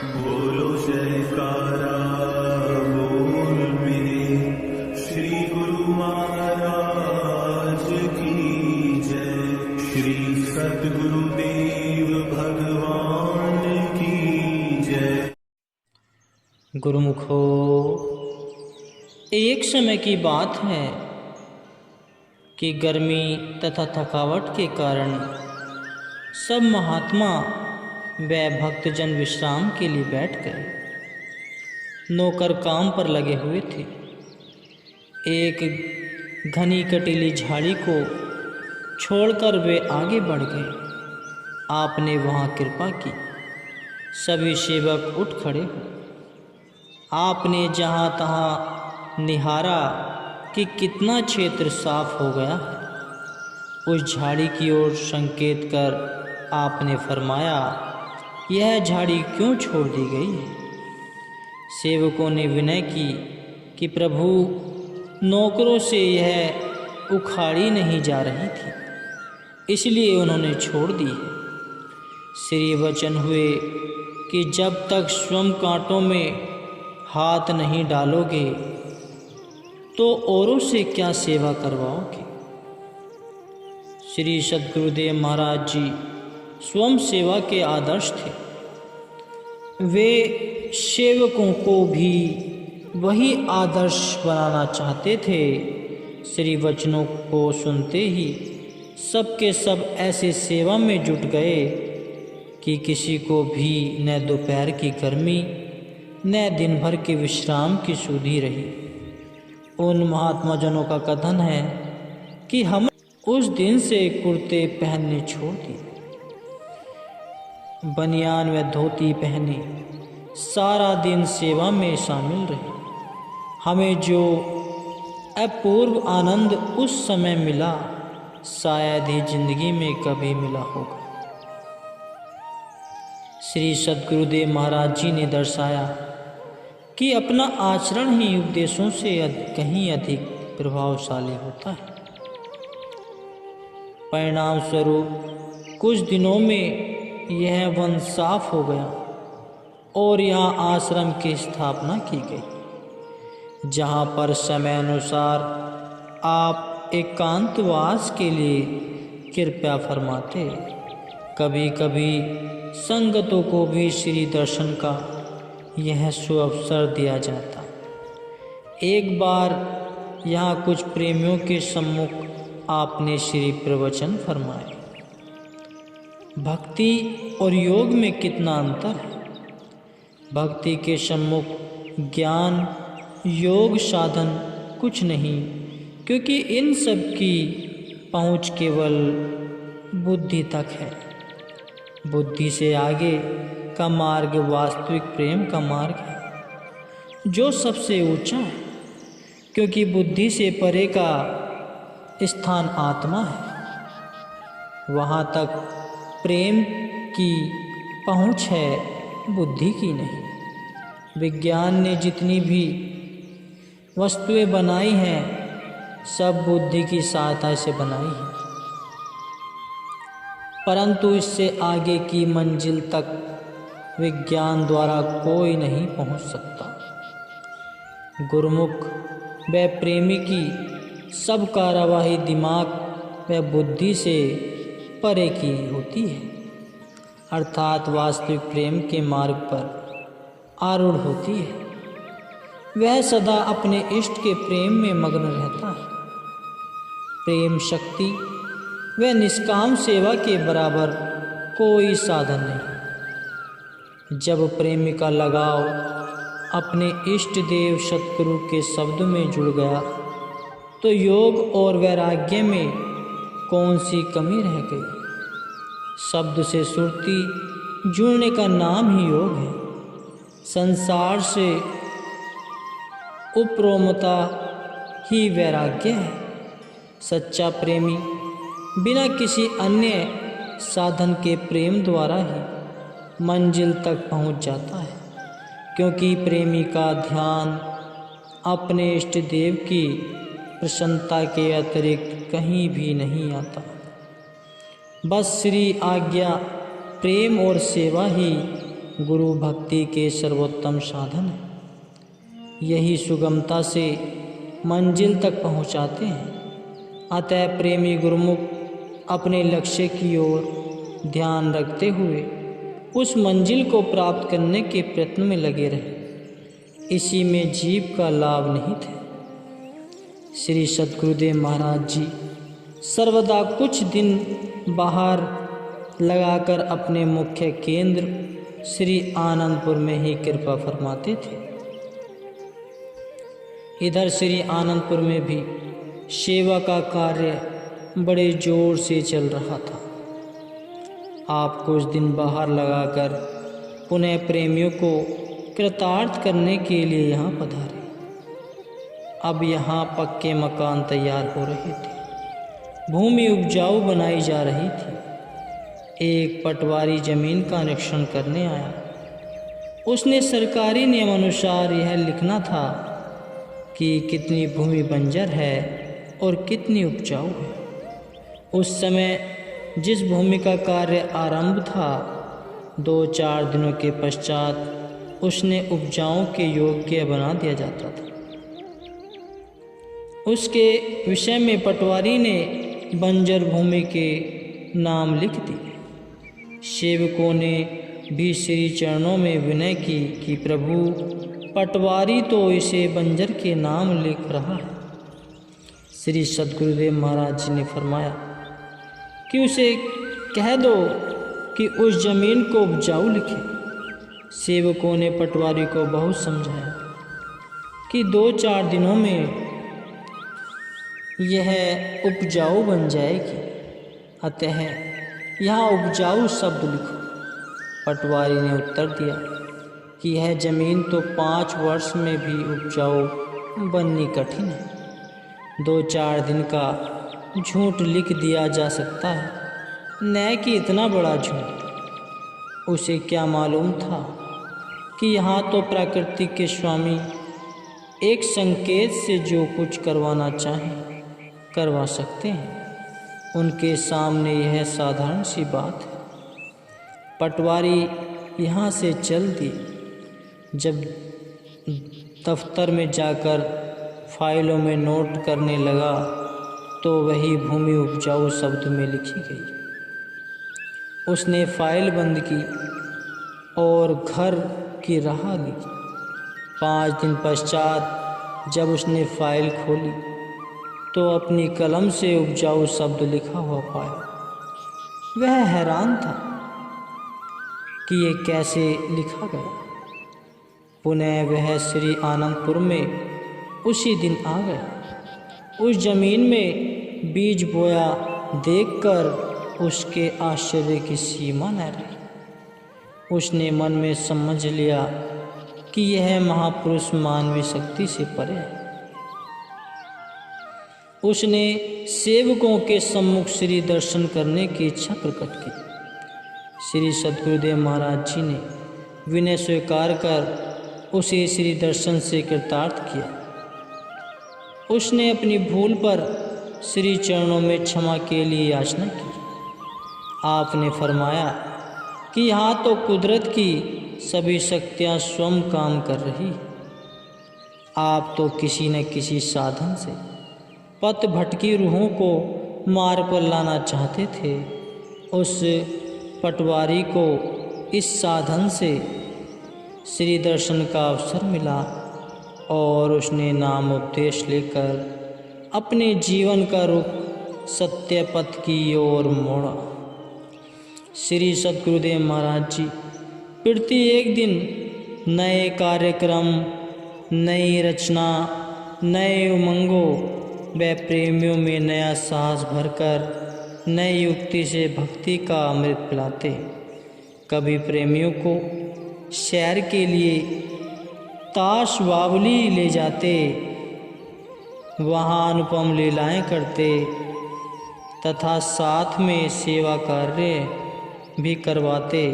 बोलो जयकारा बोल मेरे श्री गुरु महाराज की जय। श्री सतगुरुदेव भगवान की जय। गुरुमुखो, एक समय की बात है कि गर्मी तथा थकावट के कारण सब महात्मा व भक्तजन विश्राम के लिए बैठ गए। नौकर काम पर लगे हुए थे। एक घनी कटीली झाड़ी को छोड़कर वे आगे बढ़ गए। आपने वहाँ कृपा की। सभी सेवक उठ खड़े हुए। आपने जहाँ तहाँ निहारा कि कितना क्षेत्र साफ हो गया है। उस झाड़ी की ओर संकेत कर आपने फरमाया, यह झाड़ी क्यों छोड़ दी गई है? सेवकों ने विनय की कि प्रभु, नौकरों से यह उखाड़ी नहीं जा रही थी, इसलिए उन्होंने छोड़ दी है। श्री वचन हुए कि जब तक स्वयं कांटों में हाथ नहीं डालोगे तो औरों से क्या सेवा करवाओगे? श्री सद्गुरुदेव महाराज जी स्वयं सेवा के आदर्श थे। वे सेवकों को भी वही आदर्श बनाना चाहते थे। श्री वचनों को सुनते ही सबके सब ऐसे सेवा में जुट गए कि किसी को भी न दोपहर की गर्मी न दिन भर के विश्राम की सुधि रही। उन महात्मा जनों का कथन है कि हम उस दिन से कुर्ते पहनने छोड़ दिए, बनियान व धोती पहने सारा दिन सेवा में शामिल रहे। हमें जो अपूर्व आनंद उस समय मिला, शायद ही जिंदगी में कभी मिला होगा। श्री सद्गुरुदेव महाराज जी ने दर्शाया कि अपना आचरण ही उपदेशों से कहीं अधिक प्रभावशाली होता है। परिणाम स्वरूप कुछ दिनों में यह वन साफ हो गया और यहाँ आश्रम की स्थापना की गई, जहाँ पर समय अनुसार आप एकांतवास के लिए कृपया फरमाते। कभी कभी संगतों को भी श्री दर्शन का यह सुअवसर दिया जाता। एक बार यहाँ कुछ प्रेमियों के सम्मुख आपने श्री प्रवचन फरमाए। भक्ति और योग में कितना अंतर है। भक्ति के सम्मुख ज्ञान योग साधन कुछ नहीं, क्योंकि इन सब की पहुँच केवल बुद्धि तक है। बुद्धि से आगे का मार्ग वास्तविक प्रेम का मार्ग है, जो सबसे ऊंचा है, क्योंकि बुद्धि से परे का स्थान आत्मा है। वहाँ तक प्रेम की पहुँच है, बुद्धि की नहीं। विज्ञान ने जितनी भी वस्तुएं बनाई हैं, सब बुद्धि की सहायता से बनाई हैं, परंतु इससे आगे की मंजिल तक विज्ञान द्वारा कोई नहीं पहुंच सकता। गुरुमुख व प्रेमी की सब कार्यवाही दिमाग व बुद्धि से परे की होती है, अर्थात वास्तविक प्रेम के मार्ग पर आरूढ़ होती है। वह सदा अपने इष्ट के प्रेम में मग्न रहता है। प्रेम शक्ति व निष्काम सेवा के बराबर कोई साधन नहीं। जब प्रेमी का लगाव अपने इष्ट देव सतगुरु के शब्द में जुड़ गया, तो योग और वैराग्य में कौन सी कमी रह गई। शब्द से सुरती जुड़ने का नाम ही योग है। संसार से उपरोमता ही वैराग्य है। सच्चा प्रेमी बिना किसी अन्य साधन के प्रेम द्वारा ही मंजिल तक पहुंच जाता है, क्योंकि प्रेमी का ध्यान अपने इष्ट देव की प्रसन्नता के अतिरिक्त कहीं भी नहीं आता। बस श्री आज्ञा, प्रेम और सेवा ही गुरु भक्ति के सर्वोत्तम साधन है। यही सुगमता से मंजिल तक पहुंचाते हैं। अतः प्रेमी गुरुमुख अपने लक्ष्य की ओर ध्यान रखते हुए उस मंजिल को प्राप्त करने के प्रयत्न में लगे रहे। इसी में जीव का लाभ निहित है। श्री सद्गुरुदेव महाराज जी सर्वदा कुछ दिन बाहर लगाकर अपने मुख्य केंद्र श्री आनंदपुर में ही कृपा फरमाते थे। इधर श्री आनंदपुर में भी सेवा का कार्य बड़े जोर से चल रहा था। आप कुछ दिन बाहर लगाकर पुनः प्रेमियों को कृतार्थ करने के लिए यहाँ पधारे। अब यहाँ पक्के मकान तैयार हो रहे थे। भूमि उपजाऊ बनाई जा रही थी। एक पटवारी जमीन का निरीक्षण करने आया। उसने सरकारी नियम अनुसार यह लिखना था कि कितनी भूमि बंजर है और कितनी उपजाऊ है। उस समय जिस भूमि का कार्य आरंभ था, 2-4 दिनों के पश्चात उसने उपजाऊ के योग्य बना दिया जाता था। उसके विषय में पटवारी ने बंजर भूमि के नाम लिख दिए। सेवकों ने भी श्री चरणों में विनय की कि प्रभु, पटवारी तो इसे बंजर के नाम लिख रहा है। श्री सद्गुरुदेव महाराज जी ने फरमाया कि उसे कह दो कि उस जमीन को उपजाऊ लिखे। सेवकों ने पटवारी को बहुत समझाया कि 2-4 दिनों में यह उपजाऊ बन जाएगी, अतः यहाँ उपजाऊ शब्द लिखो। पटवारी ने उत्तर दिया कि यह ज़मीन तो 5 वर्ष में भी उपजाऊ बननी कठिन है। 2-4 दिन का झूठ लिख दिया जा सकता है, न कि इतना बड़ा झूठ। उसे क्या मालूम था कि यहाँ तो प्रकृति के स्वामी एक संकेत से जो कुछ करवाना चाहें करवा सकते हैं। उनके सामने यह साधारण सी बात है। पटवारी यहाँ से चल दिए। जब दफ्तर में जाकर फाइलों में नोट करने लगा तो वही भूमि उपजाऊ शब्द में लिखी गई। उसने फाइल बंद की और घर की राह ली। 5 दिन पश्चात जब उसने फाइल खोली तो अपनी कलम से उपजाऊ शब्द लिखा हुआ पाया। वह हैरान था कि ये कैसे लिखा गया। पुनः वह श्री आनंदपुर में उसी दिन आ गया। उस जमीन में बीज बोया देखकर उसके आश्चर्य की सीमा न रही। उसने मन में समझ लिया कि यह महापुरुष मानवीय शक्ति से परे है। उसने सेवकों के सम्मुख श्री दर्शन करने की इच्छा प्रकट की। श्री सद्गुरुदेव महाराज जी ने विनय स्वीकार कर उसे श्री दर्शन से कृतार्थ किया। उसने अपनी भूल पर श्री चरणों में क्षमा के लिए याचना की। आपने फरमाया कि यहाँ तो कुदरत की सभी शक्तियाँ स्वयं काम कर रही। आप तो किसी न किसी साधन से पथ भटकी रूहों को मार्ग पर लाना चाहते थे। उस पटवारी को इस साधन से श्री दर्शन का अवसर मिला और उसने नाम उपदेश लेकर अपने जीवन का रुख सत्य पथ की ओर मोड़ा। श्री सद्गुरुदेव महाराज जी प्रत्येक दिन नए कार्यक्रम, नई रचना, नए उमंगों व प्रेमियों में नया साहस भरकर नई युक्ति से भक्ति का अमृत पिलाते। कभी प्रेमियों को सैर के लिए ताश बावली ले जाते, वहाँ अनुपम लीलाएं करते तथा साथ में सेवा कार्य भी करवाते,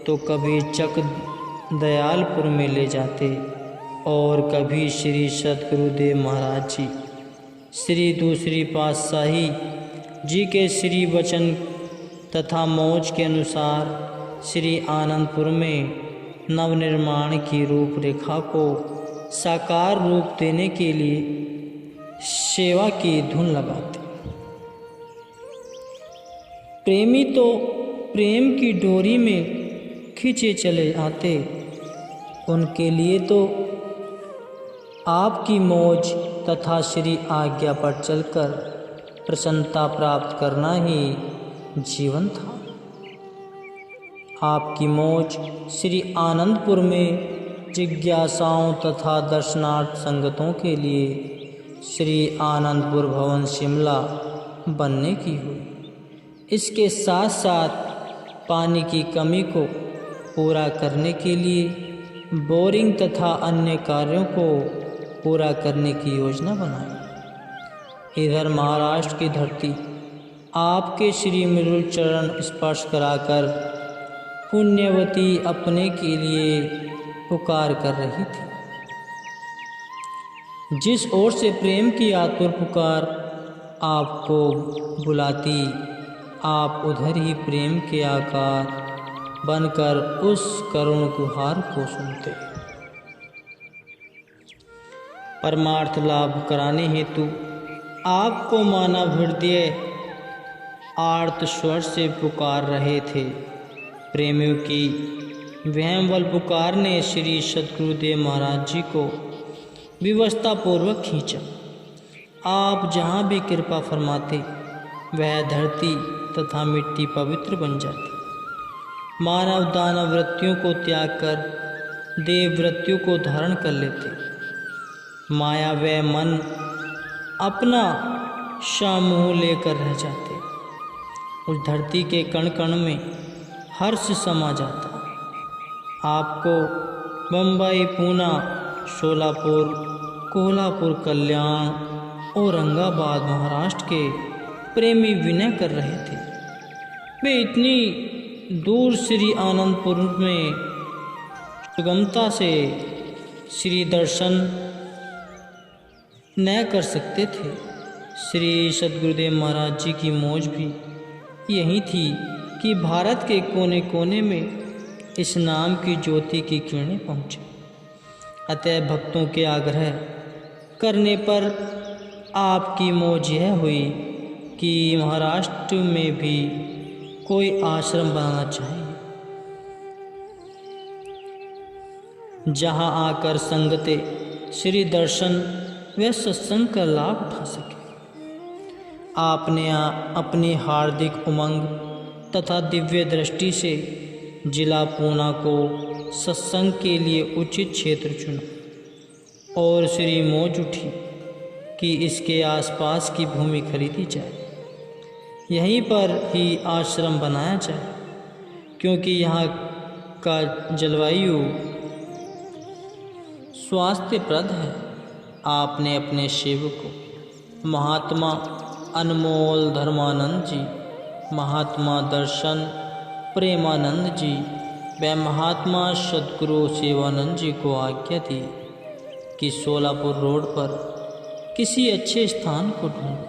तो कभी चक दयालपुर में ले जाते और कभी श्री सद्गुरुदेव महाराज जी श्री दूसरी पातशाही जी के श्री वचन तथा मौज के अनुसार श्री आनंदपुर में नवनिर्माण की रूपरेखा को साकार रूप देने के लिए सेवा की धुन लगाते। प्रेमी तो प्रेम की डोरी में खींचे चले आते, उनके लिए तो आपकी मौज तथा श्री आज्ञा पर चलकर प्रसन्नता प्राप्त करना ही जीवन था। आपकी मौज श्री आनंदपुर में जिज्ञासाओं तथा दर्शनार्थ संगतों के लिए श्री आनंदपुर भवन शिमला बनने की हुई। इसके साथ साथ पानी की कमी को पूरा करने के लिए बोरिंग तथा अन्य कार्यों को पूरा करने की योजना बनाई। इधर महाराष्ट्र की धरती आपके श्री मृदुल चरण स्पर्श कराकर पुण्यवती अपने के लिए पुकार कर रही थी। जिस ओर से प्रेम की आतुर पुकार आपको बुलाती, आप उधर ही प्रेम के आकार बनकर उस करुण गुहार को सुनते। परमार्थ लाभ कराने हेतु आपको मानव हृदय आर्त स्वर से पुकार रहे थे। प्रेमियों की वहमवल पुकार ने श्री सद्गुरुदेव महाराज जी को विवस्थापूर्वक खींचा। आप जहाँ भी कृपा फरमाते वह धरती तथा मिट्टी पवित्र बन जाती। मानव दानव वृत्तियों को त्याग कर देव वृत्तियों को धारण कर लेते। माया व मन अपना शामोह लेकर रह जाते। उस धरती के कण कण में हर्ष समा जाता। आपको बम्बई, पूना, शोलापुर, कोल्हापुर, कल्याण, औरंगाबाद महाराष्ट्र के प्रेमी विनय कर रहे थे। वे इतनी दूर श्री आनंदपुर में सुगमता से श्री दर्शन न कर सकते थे। श्री सद्गुरुदेव महाराज जी की मौज भी यही थी कि भारत के कोने कोने में इस नाम की ज्योति की किरणें पहुँचे। अतः भक्तों के आग्रह करने पर आपकी मौज यह हुई कि महाराष्ट्र में भी कोई आश्रम बनाना चाहिए, जहां आकर संगते श्री दर्शन व सत्संग का लाभ उठा सके। आपने अपनी हार्दिक उमंग तथा दिव्य दृष्टि से जिला पूना को सत्संग के लिए उचित क्षेत्र चुना और श्री मौज उठी कि इसके आसपास की भूमि खरीदी जाए, यहीं पर ही आश्रम बनाया जाए, क्योंकि यहाँ का जलवायु स्वास्थ्यप्रद है। आपने अपने सेवकों महात्मा अनमोल धर्मानंद जी, महात्मा दर्शन प्रेमानंद जी व महात्मा सद्गुरु सेवानंद जी को आज्ञा दी कि सोलापुर रोड पर किसी अच्छे स्थान को ढूंढो,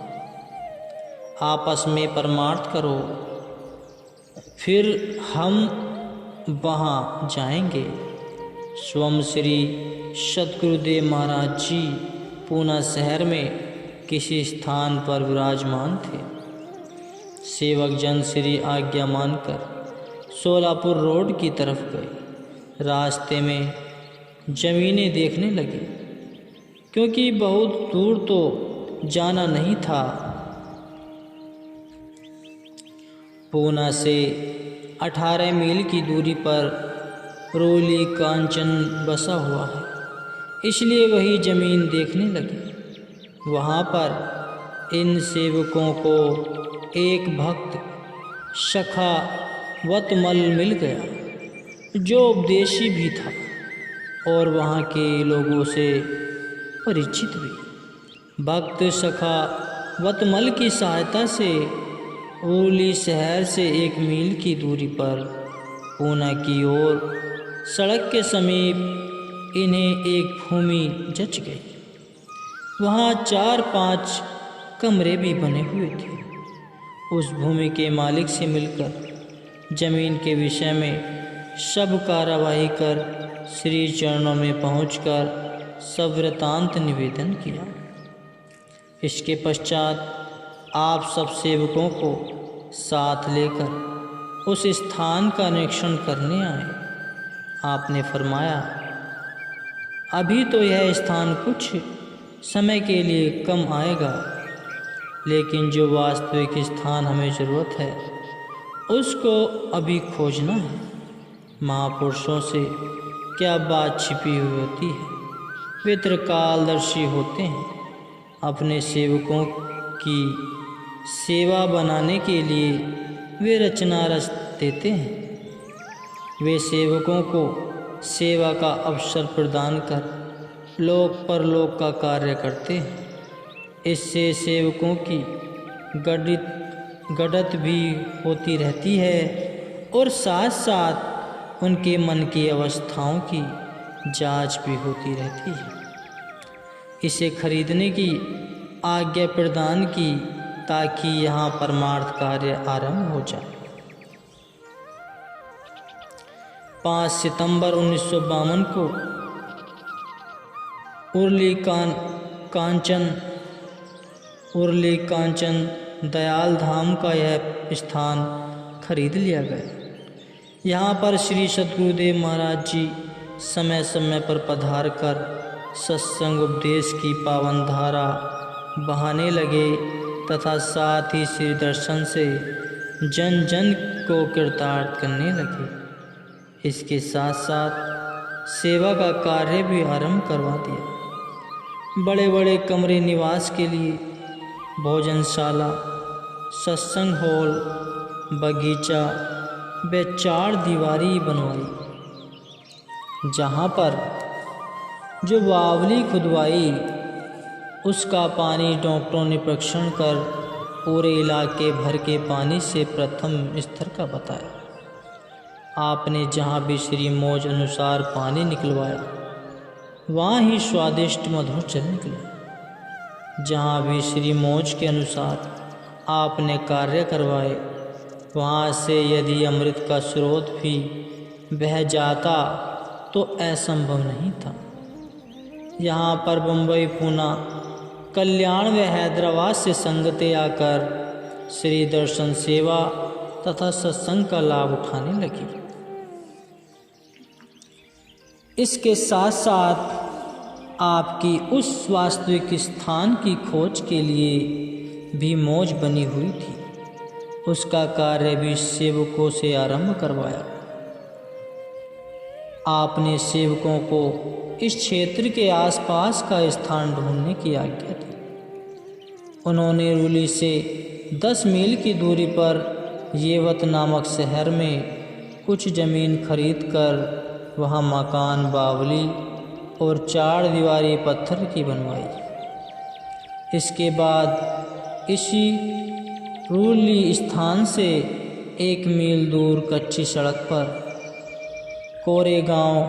आपस में परमार्थ करो, फिर हम वहाँ जाएंगे। स्वयं श्री सद्गुरुदेव महाराज जी पूना शहर में किसी स्थान पर विराजमान थे। सेवक जन श्री आज्ञा मानकर सोलापुर रोड की तरफ गए। रास्ते में जमीनें देखने लगे, क्योंकि बहुत दूर तो जाना नहीं था। पूना से 18 मील की दूरी पर रोली कांचन बसा हुआ है, इसलिए वही ज़मीन देखने लगी। वहाँ पर इन सेवकों को एक भक्त सखावतमल मिल गया, जो उपदेशी भी था और वहाँ के लोगों से परिचित भी। भक्त सखावतमल की सहायता से उरली शहर से 1 मील की दूरी पर पूना की ओर सड़क के समीप इन्हें एक भूमि जच गई। वहाँ 4-5 कमरे भी बने हुए थे। उस भूमि के मालिक से मिलकर ज़मीन के विषय में सब कार्यवाही कर श्री चरणों में पहुंचकर सब वृतांत निवेदन किया। इसके पश्चात आप सब सेवकों को साथ लेकर उस स्थान का निरीक्षण करने आए। आपने फरमाया, अभी तो यह स्थान कुछ समय के लिए कम आएगा, लेकिन जो वास्तविक स्थान हमें ज़रूरत है उसको अभी खोजना है। महापुरुषों से क्या बात छिपी हुई होती है, वे त्रिकालदर्शी होते हैं। अपने सेवकों की सेवा बनाने के लिए वे रचना रच देते हैं। वे सेवकों को सेवा का अवसर प्रदान कर लोक परलोक का कार्य करते हैं। इससे सेवकों की गढ़त भी होती रहती है और साथ साथ उनके मन की अवस्थाओं की जांच भी होती रहती है। इसे खरीदने की आज्ञा प्रदान की ताकि यहाँ परमार्थ कार्य आरंभ हो जाए। 5 सितंबर 1952 को उरली कांचन दयाल धाम का यह स्थान खरीद लिया गया। यहाँ पर श्री सद्गुरुदेव महाराज जी समय समय पर पधार कर सत्संग उपदेश की पावन धारा बहाने लगे तथा साथ ही श्री दर्शन से जन जन को कृतार्थ करने लगे। इसके साथ साथ सेवा का कार्य भी आरंभ करवा दिया। बड़े बड़े कमरे निवास के लिए भोजनशाला, सत्संग हॉल, बगीचा व 4 दीवारी बनवाई। जहाँ पर जो बावली खुदवाई उसका पानी डॉक्टरों ने परीक्षण कर पूरे इलाके भर के पानी से प्रथम स्तर का बताया। आपने जहाँ भी श्री मौज अनुसार पानी निकलवाया वहाँ ही स्वादिष्ट मधुर जल निकला। जहाँ भी श्री मौज के अनुसार आपने कार्य करवाए वहाँ से यदि अमृत का स्रोत भी बह जाता तो असंभव नहीं था। यहाँ पर बम्बई, पूना, कल्याण व हैदराबाद से संगतें आकर श्री दर्शन सेवा तथा सत्संग का लाभ उठाने लगी। इसके साथ साथ आपकी उस वास्तविक स्थान की खोज के लिए भी मौज बनी हुई थी। उसका कार्य भी सेवकों से आरंभ करवाया। आपने सेवकों को इस क्षेत्र के आसपास का स्थान ढूंढने की आज्ञा दी। उन्होंने रुली से 10 मील की दूरी पर येवत नामक शहर में कुछ ज़मीन खरीदकर वहाँ मकान, बावली और 4 दीवारी पत्थर की बनवाई। इसके बाद इसी रूली स्थान से 1 मील दूर कच्ची सड़क पर कोरेगांव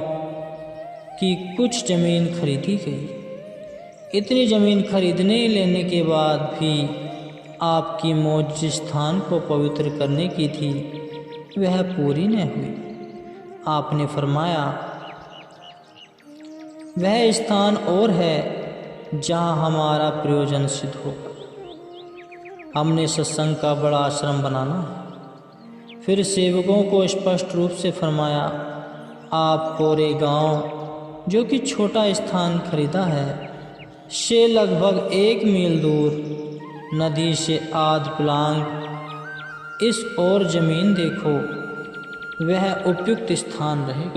की कुछ ज़मीन खरीदी गई। इतनी ज़मीन खरीदने लेने के बाद भी आपकी मौज जिस स्थान को पवित्र करने की थी वह पूरी न हुई। आपने फरमाया, वह स्थान और है जहाँ हमारा प्रयोजन सिद्ध होगा। हमने सत्संग का बड़ा आश्रम बनाना है। फिर सेवकों को स्पष्ट रूप से फरमाया, आप कोरेगांव जो कि छोटा स्थान खरीदा है से लगभग 1 मील दूर नदी से आध प्लांग इस और ज़मीन देखो, वह उपयुक्त स्थान रहेगा।